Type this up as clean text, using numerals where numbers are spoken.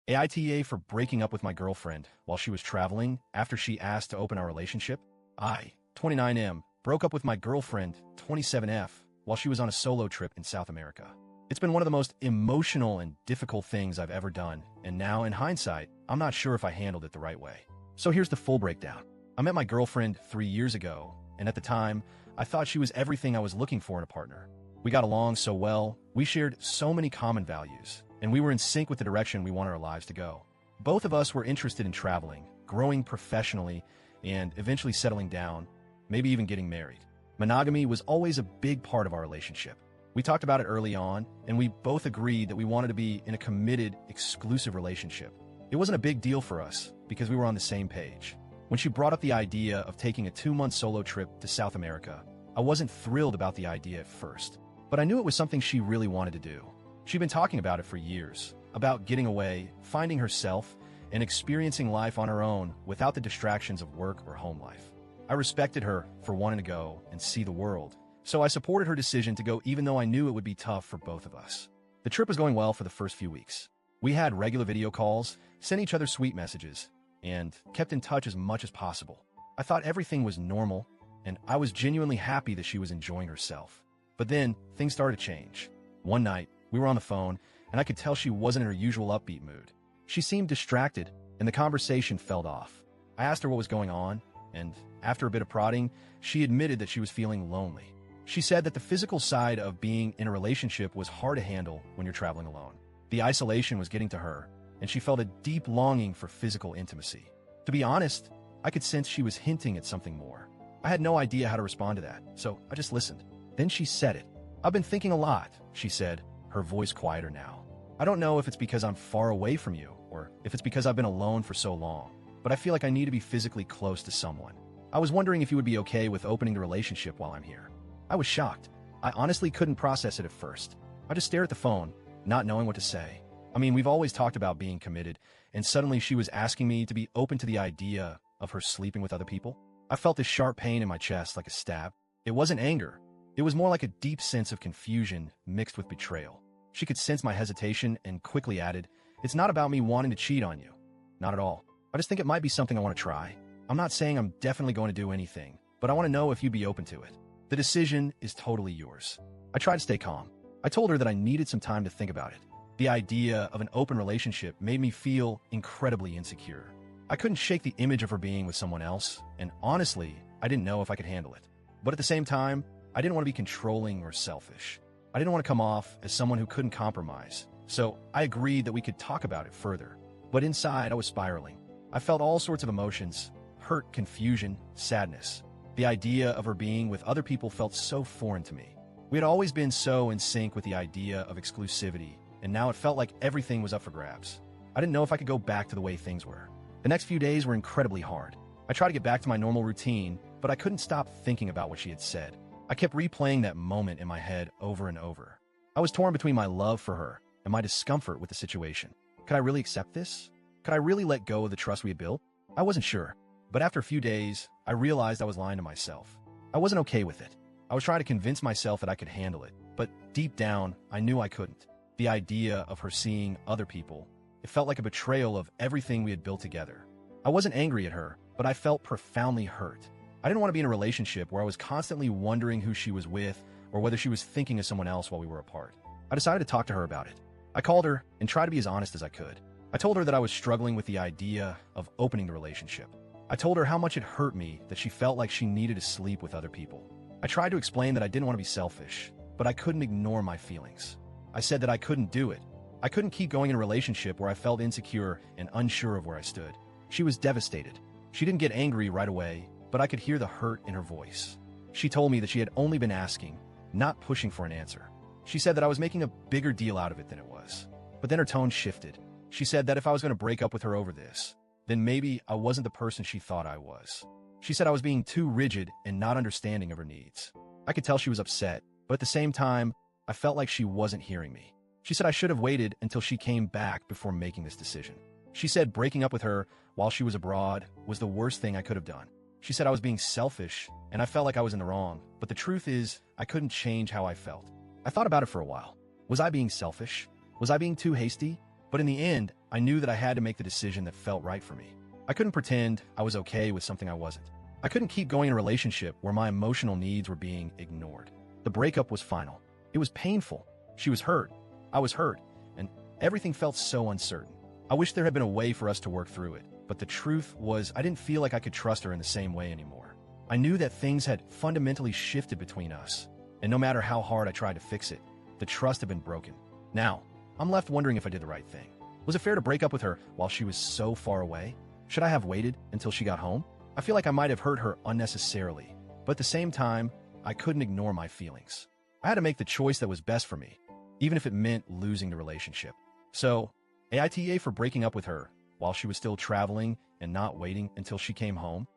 AITA for breaking up with my girlfriend while she was traveling after she asked to open our relationship. 29M, broke up with my girlfriend, 27F, while she was on a solo trip in South America. It's been one of the most emotional and difficult things I've ever done, and now, in hindsight, I'm not sure if I handled it the right way. So here's the full breakdown. I met my girlfriend 3 years ago, and at the time, I thought she was everything I was looking for in a partner. We got along so well, we shared so many common values, and we were in sync with the direction we wanted our lives to go. Both of us were interested in traveling, growing professionally, and eventually settling down, maybe even getting married. Monogamy was always a big part of our relationship. We talked about it early on, and we both agreed that we wanted to be in a committed, exclusive relationship. It wasn't a big deal for us because we were on the same page. When she brought up the idea of taking a 2-month solo trip to South America, I wasn't thrilled about the idea at first, but I knew it was something she really wanted to do. She'd been talking about it for years, about getting away, finding herself, and experiencing life on her own without the distractions of work or home life. I respected her for wanting to go and see the world, so I supported her decision to go even though I knew it would be tough for both of us. The trip was going well for the first few weeks. We had regular video calls, sent each other sweet messages, and kept in touch as much as possible. I thought everything was normal, and I was genuinely happy that she was enjoying herself. But then, things started to change. One night, we were on the phone, and I could tell she wasn't in her usual upbeat mood. She seemed distracted, and the conversation fell off. I asked her what was going on, and after a bit of prodding, she admitted that she was feeling lonely. She said that the physical side of being in a relationship was hard to handle when you're traveling alone. The isolation was getting to her, and she felt a deep longing for physical intimacy. To be honest, I could sense she was hinting at something more. I had no idea how to respond to that, so I just listened. Then she said it. "I've been thinking a lot," she said, her voice quieter now. "I don't know if it's because I'm far away from you, or if it's because I've been alone for so long, but I feel like I need to be physically close to someone. I was wondering if you would be okay with opening the relationship while I'm here." I was shocked. I honestly couldn't process it at first. I just stared at the phone, not knowing what to say. I mean, we've always talked about being committed, and suddenly she was asking me to be open to the idea of her sleeping with other people. I felt this sharp pain in my chest like a stab. It wasn't anger. It was more like a deep sense of confusion mixed with betrayal. She could sense my hesitation and quickly added, "It's not about me wanting to cheat on you. Not at all. I just think it might be something I want to try. I'm not saying I'm definitely going to do anything, but I want to know if you'd be open to it. The decision is totally yours." I tried to stay calm. I told her that I needed some time to think about it. The idea of an open relationship made me feel incredibly insecure. I couldn't shake the image of her being with someone else, and honestly, I didn't know if I could handle it. But at the same time, I didn't want to be controlling or selfish. I didn't want to come off as someone who couldn't compromise, so I agreed that we could talk about it further. But inside, I was spiraling. I felt all sorts of emotions: hurt, confusion, sadness. The idea of her being with other people felt so foreign to me. We had always been so in sync with the idea of exclusivity, and now it felt like everything was up for grabs. I didn't know if I could go back to the way things were. The next few days were incredibly hard. I tried to get back to my normal routine, but I couldn't stop thinking about what she had said. I kept replaying that moment in my head over and over. I was torn between my love for her and my discomfort with the situation. Could I really accept this? Could I really let go of the trust we had built? I wasn't sure, but after a few days, I realized I was lying to myself. I wasn't okay with it. I was trying to convince myself that I could handle it, but deep down, I knew I couldn't. The idea of her seeing other people, it felt like a betrayal of everything we had built together. I wasn't angry at her, but I felt profoundly hurt. I didn't want to be in a relationship where I was constantly wondering who she was with or whether she was thinking of someone else while we were apart. I decided to talk to her about it. I called her and tried to be as honest as I could. I told her that I was struggling with the idea of opening the relationship. I told her how much it hurt me that she felt like she needed to sleep with other people. I tried to explain that I didn't want to be selfish, but I couldn't ignore my feelings. I said that I couldn't do it. I couldn't keep going in a relationship where I felt insecure and unsure of where I stood. She was devastated. She didn't get angry right away, but I could hear the hurt in her voice. She told me that she had only been asking, not pushing for an answer. She said that I was making a bigger deal out of it than it was. But then her tone shifted. She said that if I was going to break up with her over this, then maybe I wasn't the person she thought I was. She said I was being too rigid and not understanding of her needs. I could tell she was upset, but at the same time, I felt like she wasn't hearing me. She said I should have waited until she came back before making this decision. She said breaking up with her while she was abroad was the worst thing I could have done. She said I was being selfish, and I felt like I was in the wrong, but the truth is, I couldn't change how I felt. I thought about it for a while. Was I being selfish? Was I being too hasty? But in the end, I knew that I had to make the decision that felt right for me. I couldn't pretend I was okay with something I wasn't. I couldn't keep going in a relationship where my emotional needs were being ignored. The breakup was final. It was painful. She was hurt. I was hurt. And everything felt so uncertain. I wish there had been a way for us to work through it. But the truth was, I didn't feel like I could trust her in the same way anymore. I knew that things had fundamentally shifted between us. And no matter how hard I tried to fix it, the trust had been broken. Now, I'm left wondering if I did the right thing. Was it fair to break up with her while she was so far away? Should I have waited until she got home? I feel like I might have hurt her unnecessarily, but at the same time, I couldn't ignore my feelings. I had to make the choice that was best for me, even if it meant losing the relationship. So, AITA for breaking up with her while she was still traveling and not waiting until she came home.